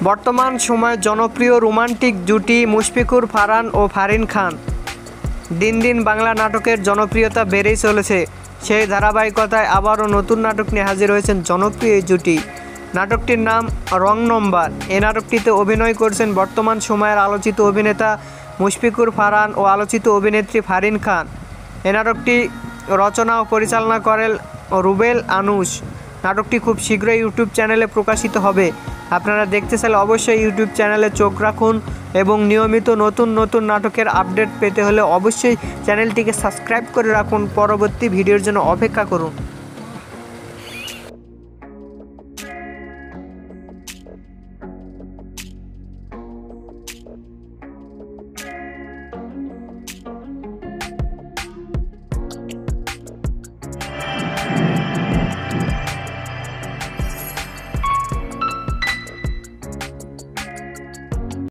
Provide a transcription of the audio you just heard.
বর্তমান সময়ে জনপ্রিয় রোমান্টিক জুটি মুশফিকুর ফারহান ও ফারিন খান। দিন দিন বাংলা নাটকের জনপ্রিয়তা বেড়েই চলেছে। সেই ধারাবাহিকতায় আবারও নতুন নাটক নিয়ে হাজির হয়েছেন জনপ্রিয় এই জুটি। নাটকটির নাম রং নম্বর। এই নাটকটিতে অভিনয় করছেন বর্তমান সময়ের আলোচিত অভিনেতা মুশফিকুর ফারহান ও আলোচিত অভিনেত্রী ফারিন খান। এই নাটকটি রচনা ও পরিচালনা করেন রুবেল আনুশ। নাটকটি খুব শীঘ্রই ইউটিউব চ্যানেলে প্রকাশিত হবে। আপনারা দেখতে চাইলে অবশ্যই ইউটিউব চ্যানেলে চোখ রাখুন এবং নিয়মিত নতুন নতুন নাটকের আপডেট পেতে হলে অবশ্যই চ্যানেলটিকে সাবস্ক্রাইব করে রাখুন। পরবর্তী ভিডিওর জন্য অপেক্ষা করুন।